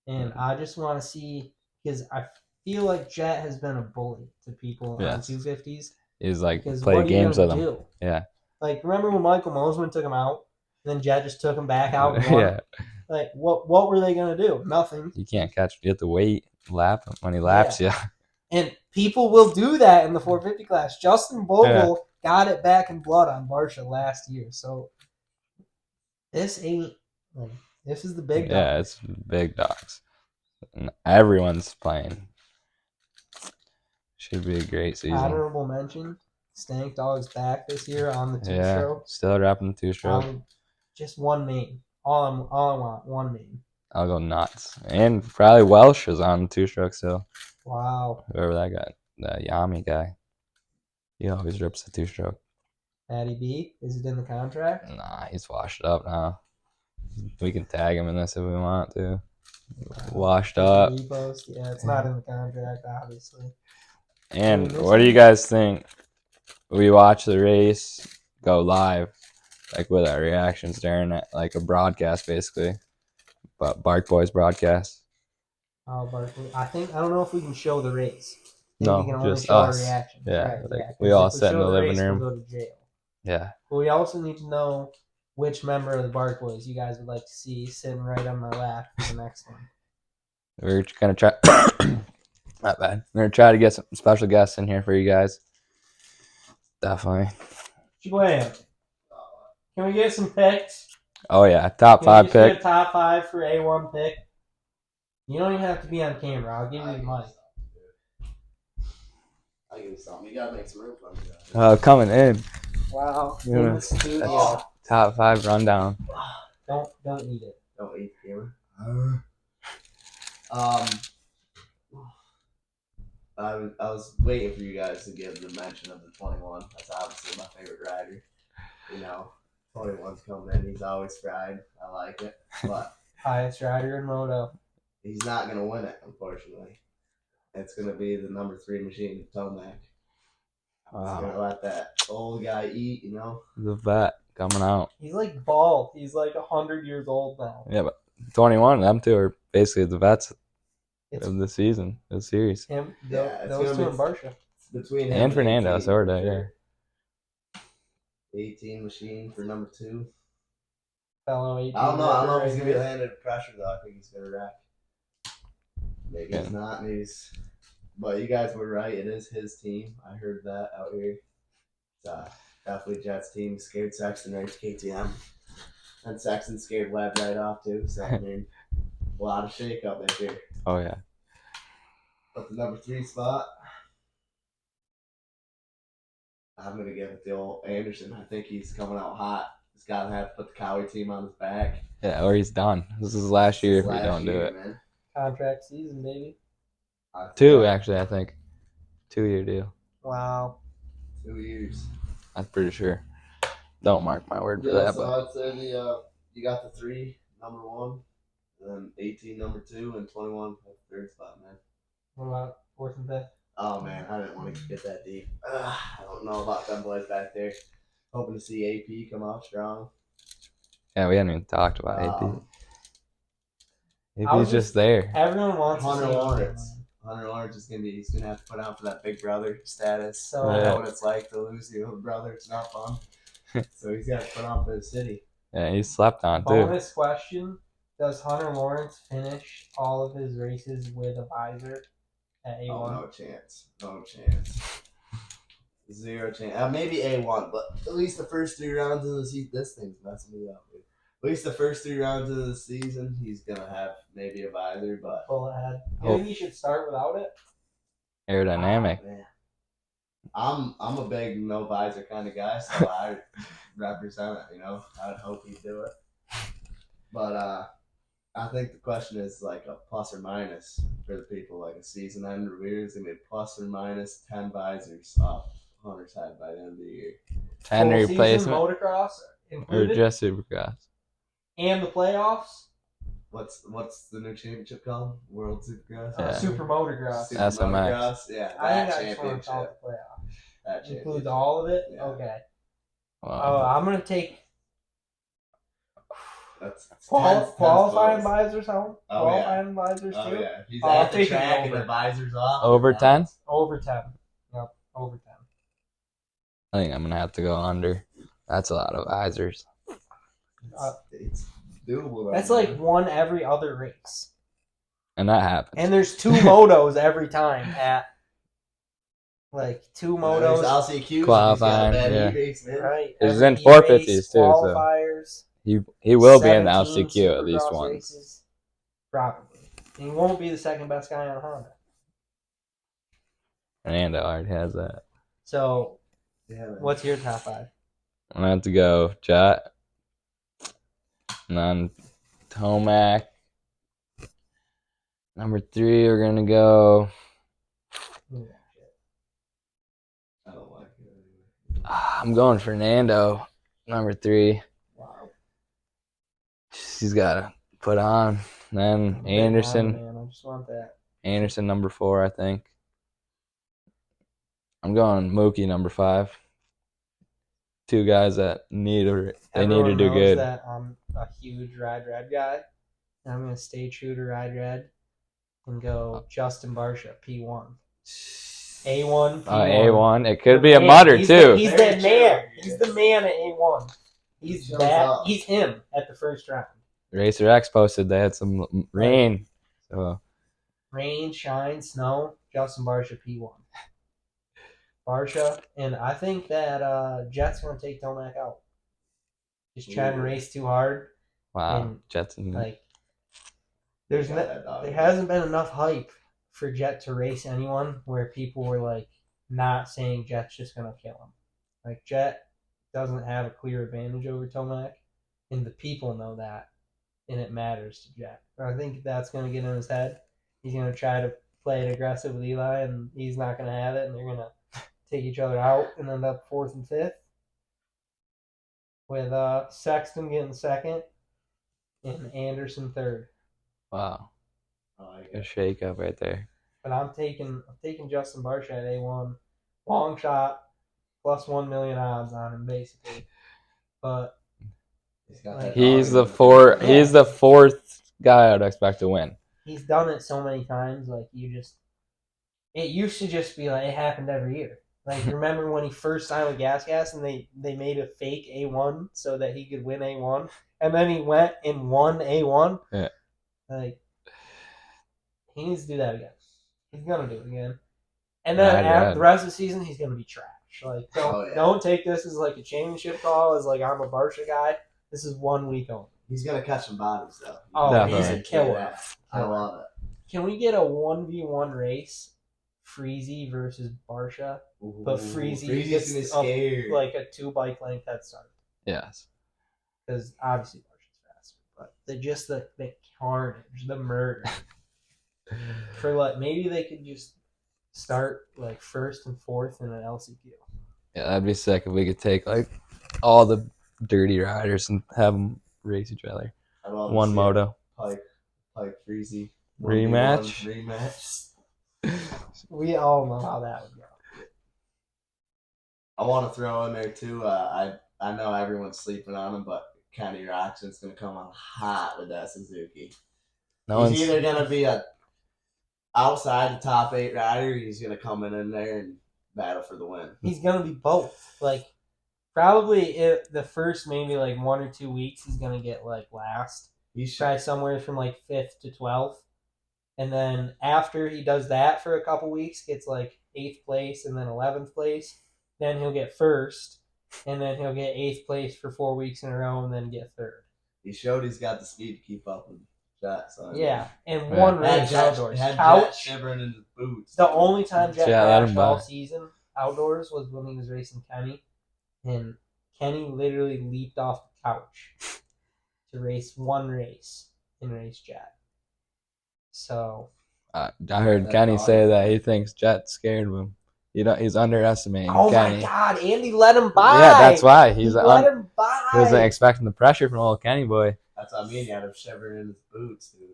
Speaker 1: And I just want to see, because I feel like Jet has been a bully to people on 250s.
Speaker 2: He's like played games with him. Yeah.
Speaker 1: Like, remember when Michael Mosman took him out, and then Jet just took him back out and won?
Speaker 2: Yeah.
Speaker 1: Like, what were they gonna do? Nothing.
Speaker 2: You can't catch him. You have to wait, lap him when he laps you.
Speaker 1: And people will do that in the 450 class. Justin Bogle got it back in blood on Barsha last year. So this ain't like, this is the big dogs.
Speaker 2: Yeah, it's big dogs. And everyone's playing. Should be a great season.
Speaker 1: Honorable mention: Stank Dog's back this year on the 2-stroke.
Speaker 2: Still wrapping the 2-stroke.
Speaker 1: Just one name. All I want, one name.
Speaker 2: I'll go nuts. And probably Welsh is on the 2-stroke still.
Speaker 1: Wow.
Speaker 2: Whoever that guy, that Yami guy. He always rips the 2-stroke.
Speaker 1: Matty B, is it in the contract?
Speaker 2: Nah, he's washed up now. We can tag him in this if we want to. Washed up.
Speaker 1: Repost. Yeah, it's not in the contract, obviously.
Speaker 2: And what do you guys think? We watch the race, go live, like with our reactions during it, like a broadcast basically, but Bark Boys broadcast.
Speaker 1: Oh, I don't know if we can show the race.
Speaker 2: No,
Speaker 1: we can only
Speaker 2: just
Speaker 1: show
Speaker 2: us.
Speaker 1: Our reactions.
Speaker 2: Yeah,
Speaker 1: right,
Speaker 2: like
Speaker 1: yeah.
Speaker 2: we all
Speaker 1: if
Speaker 2: sit in the living
Speaker 1: race,
Speaker 2: room.
Speaker 1: We'll go to jail.
Speaker 2: Yeah.
Speaker 1: But we also need to know which member of the Bark Boys you guys would like to see sitting right on my lap for the next one.
Speaker 2: We're gonna try. Not bad. We're gonna try to get some special guests in here for you guys. Definitely.
Speaker 1: Joanne, can we get some picks?
Speaker 2: Oh yeah, top 5 pick.
Speaker 1: Get a top 5 for A1 pick. You don't even have to be on camera. I'll give you the mic.
Speaker 3: I'll give you something. You gotta make some room for me.
Speaker 2: Coming in.
Speaker 1: Wow.
Speaker 2: Yeah.
Speaker 1: In the studio.
Speaker 2: Top 5 rundown.
Speaker 1: Don't eat it.
Speaker 3: Don't eat the camera. I was waiting for you guys to give the mention of the 21. That's obviously my favorite rider. You know, 21's coming in. He's always fried. I like it. But
Speaker 1: Highest rider in moto.
Speaker 3: he's not going to win it, unfortunately. It's gonna be the number 3 machine, Tomac. He's gonna
Speaker 2: Wow.
Speaker 3: let that old guy eat, you know.
Speaker 2: The vet coming out.
Speaker 1: He's like bald. He's like 100 years old now.
Speaker 2: Yeah, but 21, them two are basically the vets
Speaker 1: It's
Speaker 2: of the season, the series.
Speaker 1: him,
Speaker 3: Yeah, it's
Speaker 1: those
Speaker 3: gonna
Speaker 1: two
Speaker 3: be-
Speaker 1: and Barsha.
Speaker 3: It's between him
Speaker 2: And Fernando,
Speaker 3: 18
Speaker 2: sort of,
Speaker 3: for
Speaker 2: yeah.
Speaker 3: sure. 18 machine for number 2.
Speaker 1: Fellow 18.
Speaker 3: I don't know if he's
Speaker 1: right
Speaker 3: gonna be
Speaker 1: here.
Speaker 3: landing pressure though. I think he's gonna wreck. Maybe
Speaker 2: Yeah.
Speaker 3: he's not. Maybe he's. But you guys were right. It is his team. I heard that out here. It's definitely Jets team. Scared Sexton right to KTM, and Sexton scared Webb right off too. So I mean, a lot of shake up this year.
Speaker 2: Oh, yeah.
Speaker 3: But the number 3 spot, I'm gonna give it to old Anderson. I think he's coming out hot. He's gotta have to put the Cowie team on his back.
Speaker 2: Yeah, or he's done. This is last year if we
Speaker 3: Last
Speaker 2: don't do
Speaker 3: year,
Speaker 2: it.
Speaker 3: man.
Speaker 1: Contract season, baby.
Speaker 2: 2, actually, I think. 2-year deal.
Speaker 1: Wow.
Speaker 3: 2 years.
Speaker 2: I'm pretty sure. Don't mark my word for
Speaker 3: Yeah,
Speaker 2: that,
Speaker 3: so
Speaker 2: but
Speaker 3: I'd say you got the 3, number 1, and then 18, number 2, and 21 at the 3rd spot, man.
Speaker 1: What about 4th and 5th?
Speaker 3: Oh man, I didn't want to get that deep. I don't know about them boys back there. Hoping to see AP come out strong.
Speaker 2: yeah, we hadn't even talked about AP.
Speaker 1: I was
Speaker 2: AP's just there.
Speaker 1: Everyone wants to
Speaker 3: Hunter
Speaker 1: see
Speaker 3: Lawrence. Hunter Lawrence is he's gonna have to put out for that big brother status.
Speaker 1: So-
Speaker 3: I
Speaker 2: Yeah.
Speaker 3: know what it's like to lose your little brother. It's not fun. So he's got to put on for the city.
Speaker 2: Yeah, he slept on, too.
Speaker 1: Bonus question: does Hunter Lawrence finish all of his races with a visor at A1?
Speaker 3: Oh, no chance. No chance. 0 chance. Maybe A1, but at least the first 3 rounds of the season. This thing's messing me up, dude. At least the first 3 rounds of the season, he's gonna have maybe a visor, but
Speaker 1: Full ahead. You
Speaker 2: Oh.
Speaker 1: think he should start without it?
Speaker 2: Aerodynamic.
Speaker 3: man. I'm a big no visor kind of guy, so I represent it. You know, I'd hope he'd do it. But I think the question is like a plus or minus for the people, like a season end review is gonna be plus or minus 10 visors off Hunter's head by the end of the year.
Speaker 2: 10
Speaker 1: Full
Speaker 2: replacement
Speaker 1: season motocross
Speaker 2: or
Speaker 1: included,
Speaker 2: just Supercross?
Speaker 1: and the playoffs.
Speaker 3: What's the new championship called? World Supercross.
Speaker 2: Yeah.
Speaker 1: Super motocross.
Speaker 3: Super
Speaker 2: SMX.
Speaker 3: Motocross, yeah,
Speaker 1: I
Speaker 3: that
Speaker 1: think I just want to call
Speaker 3: championship.
Speaker 1: it the playoffs.
Speaker 3: That
Speaker 1: Includes
Speaker 3: championship.
Speaker 1: all of it.
Speaker 3: Yeah.
Speaker 1: Okay.
Speaker 2: Wow.
Speaker 1: I'm gonna take
Speaker 3: That's
Speaker 1: qualifying
Speaker 3: close.
Speaker 1: visors home.
Speaker 3: Oh,
Speaker 1: Qualifying visors
Speaker 3: Oh
Speaker 1: too.
Speaker 3: yeah, he's
Speaker 1: I'll
Speaker 3: at the
Speaker 1: take it
Speaker 3: track and
Speaker 1: over.
Speaker 3: the visors off.
Speaker 2: Over 10?
Speaker 1: Over 10. Yep. Over 10.
Speaker 2: I think I'm going to have to go under. That's a lot of visors.
Speaker 3: It's doable. Though,
Speaker 1: That's
Speaker 3: man.
Speaker 1: like one every other race.
Speaker 2: And that happens.
Speaker 1: And there's 2 motos every time at like 2 motos.
Speaker 3: There's LCQ
Speaker 2: Qualifying, yeah.
Speaker 1: Right.
Speaker 2: It's
Speaker 1: every
Speaker 2: in
Speaker 1: heat
Speaker 2: 450s
Speaker 1: race,
Speaker 2: too, so
Speaker 1: qualifiers.
Speaker 2: He will be in the
Speaker 1: 17
Speaker 2: LCQ at least
Speaker 1: Supercross
Speaker 2: once.
Speaker 1: races. Probably. And he won't be the second best guy on Honda.
Speaker 2: Fernando already has that.
Speaker 1: So,
Speaker 3: Yeah, man.
Speaker 1: what's your top 5?
Speaker 2: I'm going to have to go Jet. And then Tomac. Number 3, we're going to go.
Speaker 3: I don't like it.
Speaker 2: I'm going Fernando. Number 3.
Speaker 1: Wow.
Speaker 2: He's got to put on. Then Anderson.
Speaker 1: Man, I just want that.
Speaker 2: Anderson, number 4, I think. I'm going Mookie, number 5. 2 guys that need to
Speaker 1: Everyone
Speaker 2: do
Speaker 1: knows
Speaker 2: good.
Speaker 1: that I'm a huge Ride Red guy. And I'm going to stay true to Ride Red and go Justin Barsha, P1. A1, P1.
Speaker 2: A1. It could be a
Speaker 1: Man,
Speaker 2: mutter,
Speaker 1: he's
Speaker 2: too.
Speaker 1: He's
Speaker 3: Very
Speaker 1: that man.
Speaker 3: true.
Speaker 1: He's the man at A1. He's
Speaker 3: Shows
Speaker 1: that.
Speaker 3: up.
Speaker 1: He's him at the first round.
Speaker 2: Racer X posted they had some rain. So
Speaker 1: Rain, shine, snow. Justin Barsha, P1. Barsha, and I think that Jet's going to take Tomac out. Just trying to
Speaker 3: Ooh.
Speaker 1: race too hard.
Speaker 2: wow,
Speaker 1: And,
Speaker 2: Jetson.
Speaker 1: Like, there's
Speaker 3: Got
Speaker 1: no,
Speaker 3: that dog.
Speaker 1: there hasn't been enough hype for Jet to race anyone where people were like not saying Jet's just gonna kill him. Like Jet doesn't have a clear advantage over Tomac, and the people know that, and it matters to Jet. I think that's gonna get in his head. He's gonna try to play it aggressive with Eli, and he's not gonna have it, and they're gonna take each other out and end up 4th and 5th. With Sexton getting 2nd and Anderson 3rd.
Speaker 2: Wow,
Speaker 3: I like
Speaker 2: a
Speaker 3: it.
Speaker 2: shake up right there.
Speaker 1: But I'm taking Justin Barcia at A1, long shot, plus 1 million odds on him basically. But
Speaker 3: He's got
Speaker 1: Like,
Speaker 3: that
Speaker 2: He's
Speaker 3: dog
Speaker 2: the
Speaker 3: in
Speaker 2: four.
Speaker 1: Yeah.
Speaker 2: He's the fourth guy I'd expect to win.
Speaker 1: he's done it so many times. Like it used to just be like it happened every year. Like remember when he first signed with Gas and they made a fake A1 so that he could win A1, and then he went and won A1.
Speaker 2: Yeah.
Speaker 1: Like he needs to do that again. He's gonna do it again. And then
Speaker 2: Rad.
Speaker 1: the rest of the season, he's gonna be trash. Like
Speaker 3: Oh, yeah.
Speaker 1: don't take this as like a championship call. As like I'm a Barcia guy. This is 1 week only.
Speaker 3: He's gonna catch some bodies though.
Speaker 1: Oh,
Speaker 2: Definitely.
Speaker 1: he's a killer.
Speaker 3: Yeah, I love it.
Speaker 1: Can we get a 1v1 race, Freezy versus Barcia? But Freezy
Speaker 3: Freezy's
Speaker 1: gets
Speaker 3: gonna be
Speaker 1: up,
Speaker 3: scared.
Speaker 1: like a 2 bike length head start.
Speaker 2: Yes.
Speaker 1: Because obviously Barcia's faster, but the carnage, the murder. For like maybe they could just start like first and fourth in an LCQ.
Speaker 2: Yeah, that'd be sick if we could take like all the dirty riders and have them race each other.
Speaker 3: I'd love to
Speaker 2: One
Speaker 3: see
Speaker 2: moto.
Speaker 3: Pike Freezy
Speaker 2: Rematch?
Speaker 1: We all know how that would go.
Speaker 3: I want to throw in there too. I know everyone's sleeping on him, but Kenny Roxon's gonna come on hot with that Suzuki.
Speaker 2: No
Speaker 3: He's
Speaker 2: one's.
Speaker 3: either gonna be a outside the top 8 rider, or he's gonna come in there and battle for the win.
Speaker 1: He's gonna be both. Like probably the first maybe like 1 or 2 weeks he's gonna get like last.
Speaker 3: He's
Speaker 1: Try somewhere from like 5th to 12th. And then after he does that for a couple weeks, gets like 8th place and then 11th place. Then he'll get first, and then he'll get 8th place for 4 weeks in a row, and then get third.
Speaker 3: He showed he's got the speed to keep up with Jet. So
Speaker 1: Yeah, and
Speaker 2: Yeah.
Speaker 1: one
Speaker 3: had
Speaker 1: race
Speaker 3: Jet,
Speaker 1: outdoors.
Speaker 3: had Jet
Speaker 1: Couch.
Speaker 3: shivering in his boots.
Speaker 1: The only time Jet
Speaker 2: Yeah, let him
Speaker 1: crashed all
Speaker 2: by.
Speaker 1: season outdoors was when he was racing Kenny, and Kenny literally leaped off the couch to race one race in race Jet. So
Speaker 2: I heard
Speaker 3: That
Speaker 2: Kenny
Speaker 3: dog.
Speaker 2: say that he thinks Jet's scared of him. He's underestimating
Speaker 1: oh
Speaker 2: Kenny.
Speaker 1: my God, Andy let him by.
Speaker 2: Yeah, that's why
Speaker 1: he let him by.
Speaker 2: he wasn't expecting the pressure from old Kenny boy.
Speaker 3: That's what I mean. He had him shivering in his boots, dude.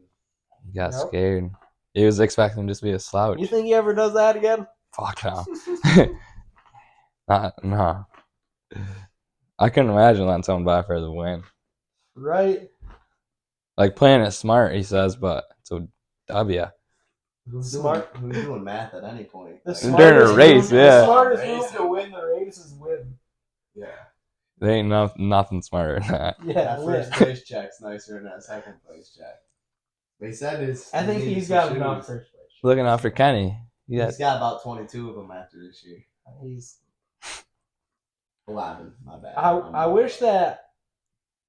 Speaker 2: He got
Speaker 1: Nope.
Speaker 2: scared. He was expecting him just to be a slouch.
Speaker 1: You think he ever does that again?
Speaker 2: Fuck no. No. I couldn't imagine letting someone buy for the win.
Speaker 1: Right.
Speaker 2: Like playing it smart, he says, but it's a W.
Speaker 3: Who's
Speaker 1: Smart.
Speaker 3: Doing, who's doing math at any point?
Speaker 1: The
Speaker 3: Like,
Speaker 2: During a
Speaker 1: smartest
Speaker 2: race,
Speaker 1: move-
Speaker 2: yeah.
Speaker 1: The smartest
Speaker 3: Race.
Speaker 1: move to win the race is win.
Speaker 3: Yeah.
Speaker 2: There ain't nothing smarter than that.
Speaker 1: Yeah,
Speaker 3: That
Speaker 1: win.
Speaker 3: first place check's nicer than that second place check. They said his.
Speaker 1: I think
Speaker 3: he needs
Speaker 1: he's
Speaker 3: some
Speaker 1: got
Speaker 3: shoes.
Speaker 1: enough first place.
Speaker 2: Looking out for Kenny.
Speaker 3: He's got about 22 of them after this year.
Speaker 1: He's.
Speaker 3: 11, my bad.
Speaker 1: I wish that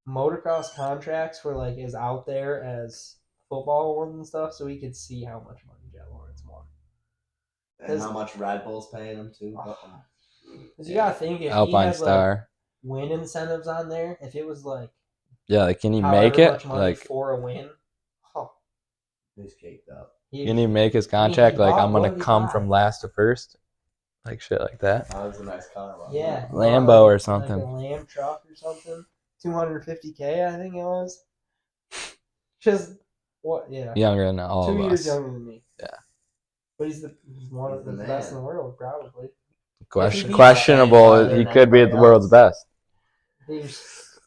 Speaker 1: motocross contracts were like as out there as football ones and stuff, so we could see how much money Jet Lawrence won.
Speaker 3: And how much Red Bull's paying him too.
Speaker 1: Because you gotta think if he
Speaker 2: Alpine
Speaker 1: had like
Speaker 2: Star.
Speaker 1: win incentives on there, if it was like
Speaker 2: Yeah, like can he
Speaker 1: however
Speaker 2: make it?
Speaker 1: much money
Speaker 2: Like
Speaker 1: for a win, oh,
Speaker 3: He's caked up.
Speaker 2: can he make his contract? Like I'm gonna
Speaker 1: bought
Speaker 2: come
Speaker 1: 45.
Speaker 2: from last to first, like shit like that.
Speaker 3: That was a nice car. wasn't
Speaker 1: Yeah,
Speaker 3: it?
Speaker 2: Lambo or
Speaker 1: like
Speaker 2: something.
Speaker 1: a Lamb truck or something. $250K, I think it was. Just what? Yeah,
Speaker 2: Younger than all
Speaker 1: 2
Speaker 2: of
Speaker 1: years
Speaker 2: us.
Speaker 1: younger than me.
Speaker 2: Yeah.
Speaker 1: But he's one of
Speaker 3: He's
Speaker 1: the
Speaker 3: the
Speaker 1: best in
Speaker 3: man.
Speaker 1: the world, probably.
Speaker 2: Question,
Speaker 1: beats
Speaker 2: questionable.
Speaker 3: anybody
Speaker 2: He
Speaker 3: and
Speaker 2: could be the
Speaker 3: everybody
Speaker 2: world's
Speaker 3: else.
Speaker 2: best.
Speaker 1: There's,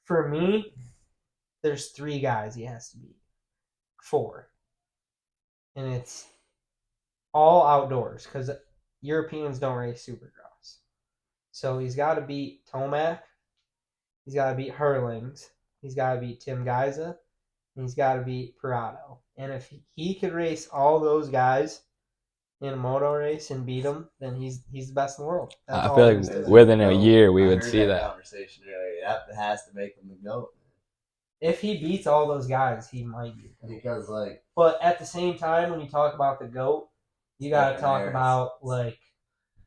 Speaker 1: for me, there's 3 guys he has to beat. 4. And it's all outdoors because Europeans don't race supercross. So he's got to beat Tomac. He's got to beat Hurlings. He's got to beat Tim Geiza. And he's got to beat Parado. And if he could race all those guys in a moto race and beat them, then he's the best in the world. That's
Speaker 2: I
Speaker 1: all
Speaker 2: feel
Speaker 1: there
Speaker 2: like
Speaker 1: is to it.
Speaker 2: within a year we
Speaker 3: I
Speaker 2: would
Speaker 3: heard
Speaker 2: see that.
Speaker 3: conversation earlier. That has to make him the GOAT.
Speaker 1: If he beats all those guys, he might be.
Speaker 3: Because, like,
Speaker 1: But at the same time, when you talk about the GOAT, you got to
Speaker 3: Fucking
Speaker 1: talk
Speaker 3: Harris.
Speaker 1: about, like,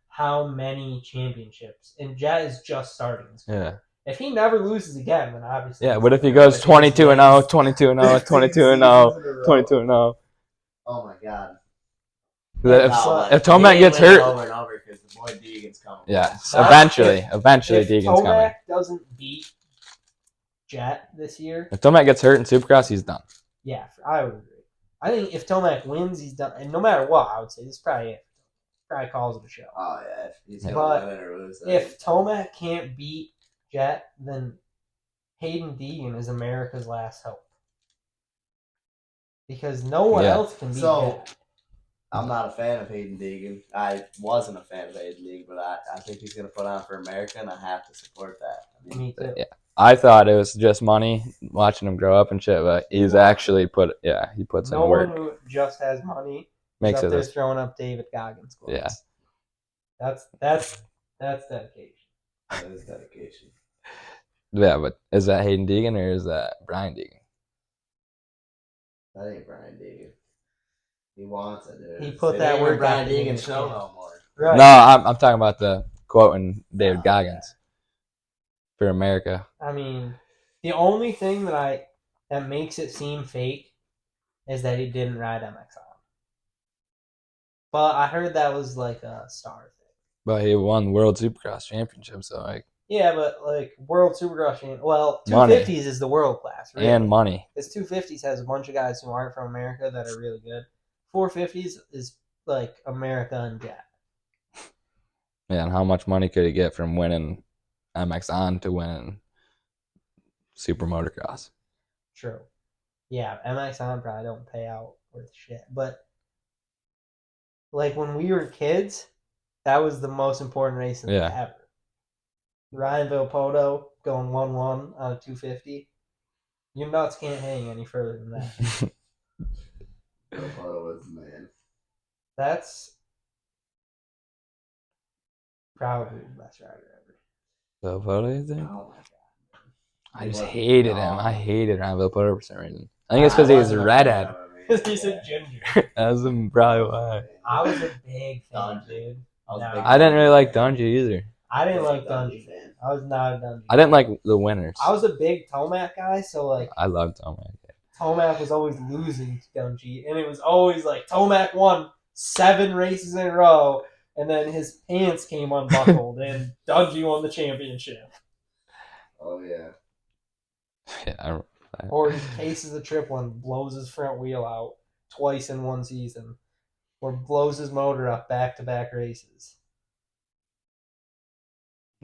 Speaker 1: how many championships. And Jet is just starting his career.
Speaker 2: Yeah.
Speaker 1: If he never loses again, then obviously.
Speaker 2: Yeah. What if he goes 22-0, 22-0, 22-0, 22-0?
Speaker 3: oh my God.
Speaker 2: If
Speaker 3: No,
Speaker 2: if Tomac
Speaker 3: he
Speaker 2: gets
Speaker 3: ain't winning
Speaker 2: hurt,
Speaker 3: over and over because the boy Deegan's coming.
Speaker 2: yes,
Speaker 1: That's-
Speaker 2: eventually
Speaker 1: If
Speaker 2: Deegan's
Speaker 1: Tomac
Speaker 2: coming.
Speaker 1: doesn't beat Jet this year,
Speaker 2: If Tomac gets hurt in Supercross, he's done.
Speaker 1: yeah, I would agree. I think if Tomac wins, he's done. And no matter what, I would say this is probably it. Probably calls it a show.
Speaker 3: Oh yeah, if he's
Speaker 2: Yeah.
Speaker 3: gonna win it or lose it.
Speaker 1: If Tomac can't beat Jet, then Hayden Deegan is America's last hope. Because no one
Speaker 2: Yeah.
Speaker 1: else can beat
Speaker 3: So-
Speaker 1: Jet.
Speaker 3: I'm not a fan of Hayden Deegan. I wasn't a fan of Hayden Deegan, but I think he's gonna put on for America, and I have to support that. I mean,
Speaker 1: Me too.
Speaker 2: Yeah. I thought it was just money watching him grow up and shit, but he's actually he puts in
Speaker 1: No
Speaker 2: work.
Speaker 1: one who just has money
Speaker 2: Makes
Speaker 1: is up
Speaker 2: it
Speaker 1: there
Speaker 2: this.
Speaker 1: throwing up David Goggins quotes.
Speaker 2: Yeah.
Speaker 1: That's dedication.
Speaker 3: that is dedication.
Speaker 2: Yeah, but is that Hayden Deegan or is that Brian Deegan?
Speaker 3: That ain't Brian Deegan. He wants it, dude.
Speaker 1: He put
Speaker 3: It
Speaker 1: that
Speaker 3: ain't
Speaker 1: work
Speaker 3: Brian
Speaker 1: ethic in
Speaker 3: Deegan
Speaker 1: his
Speaker 3: show
Speaker 1: kid.
Speaker 3: no more.
Speaker 1: Right.
Speaker 2: No, I'm talking about the quoting David
Speaker 3: Oh,
Speaker 2: Goggins for America.
Speaker 1: I mean, the only thing that makes it seem fake is that he didn't ride MX on. But I heard that was like a star thing.
Speaker 2: But he won World Supercross Championship, so like
Speaker 1: Yeah, but like World Supercross champion. Well,
Speaker 2: Money.
Speaker 1: 250s is the world class, really.
Speaker 2: and money.
Speaker 1: This 250s has a bunch of guys who aren't from America that are really good. 450s is like America and Jet.
Speaker 2: Yeah, and how much money could he get from winning MX on to winning Super Motocross?
Speaker 1: True. Yeah, MX on probably don't pay out worth shit. But like when we were kids, that was the most important race
Speaker 2: Yeah.
Speaker 1: ever. Ryan Villopoto going 1-1 on a 250. Your nuts can't hang any further than that.
Speaker 3: The photo was the man.
Speaker 1: That's probably the best rider ever.
Speaker 2: So what do you think?
Speaker 3: Oh my god.
Speaker 2: I just
Speaker 3: What?
Speaker 2: hated him. I hated Ryan Villopoto for some reason. I think it's because he was a redhead.
Speaker 1: He's a ginger.
Speaker 2: That's probably why.
Speaker 1: I was a big fan,
Speaker 3: Dungy.
Speaker 1: dude.
Speaker 3: I was
Speaker 1: No.
Speaker 3: a big
Speaker 2: I didn't really like Dungy either.
Speaker 1: I didn't like
Speaker 3: Dungy
Speaker 1: Dungy.
Speaker 3: fan.
Speaker 1: I was not a Dungy.
Speaker 2: I didn't like the winners.
Speaker 1: I was a big Tomac guy, so like
Speaker 2: I loved Tomac.
Speaker 1: Tomac was always losing to Dungy, and it was always like Tomac won 7 races in a row, and then his pants came unbuckled, and Dungy won the championship.
Speaker 3: Oh yeah.
Speaker 2: Yeah,
Speaker 1: Or he cases a trip one, blows his front wheel out twice in one season, or blows his motor up back-to-back races,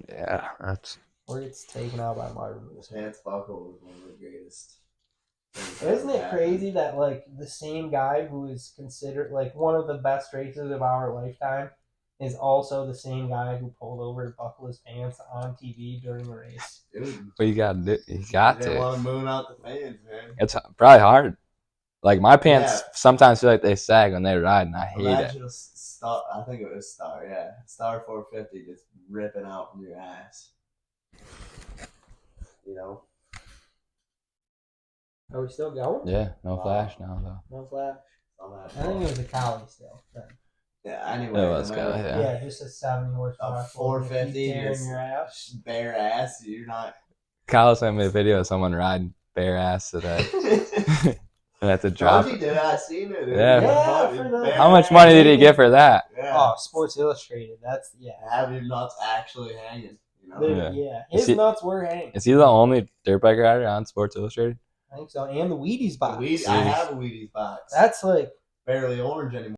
Speaker 2: yeah, that's
Speaker 1: or gets taken out by Marvin
Speaker 3: The
Speaker 1: Lewis.
Speaker 3: pants buckle was one of the greatest. things
Speaker 1: Isn't
Speaker 3: that
Speaker 1: it
Speaker 3: happened.
Speaker 1: crazy that like the same guy who is considered like one of the best races of our lifetime is also the same guy who pulled over to buckle his pants on TV during the race?
Speaker 3: Dude,
Speaker 2: what you got to do. You got
Speaker 3: didn't
Speaker 2: to.
Speaker 3: want to moon out the fans, man.
Speaker 2: It's probably hard. Like my pants
Speaker 3: Yeah.
Speaker 2: sometimes feel like they sag when they ride, and I hate it.
Speaker 3: Imagine a star. I think it was Star. Yeah, Star 450 just ripping out from your ass. You know.
Speaker 1: Are we still going?
Speaker 2: Yeah, no
Speaker 3: Wow.
Speaker 2: flash now though.
Speaker 1: No flash.
Speaker 3: On that
Speaker 1: I think it was a Collie still. Then.
Speaker 3: Yeah. Anyway,
Speaker 2: It was
Speaker 3: no
Speaker 2: kinda,
Speaker 3: matter-
Speaker 2: Yeah.
Speaker 1: Yeah, just a 70 horsepower.
Speaker 3: A 450
Speaker 1: tearing
Speaker 3: is-
Speaker 1: your ass.
Speaker 3: bare ass. You're not.
Speaker 2: Kyle sent me a video of someone riding bare ass today, and had to drop.
Speaker 3: Dodgy did. I seen it.
Speaker 2: Yeah.
Speaker 1: Yeah, for the-
Speaker 2: How much money did he get for that?
Speaker 3: Yeah.
Speaker 1: Oh, Sports Illustrated. That's
Speaker 3: Have your nuts actually hanging. You know.
Speaker 1: Yeah.
Speaker 2: Yeah.
Speaker 1: His
Speaker 2: See-
Speaker 1: nuts were hanging.
Speaker 2: Is he the only dirt bike rider on Sports Illustrated?
Speaker 1: I think so. And the Wheaties
Speaker 3: The
Speaker 1: box.
Speaker 3: I have a Wheaties box.
Speaker 1: That's like
Speaker 3: barely orange anymore.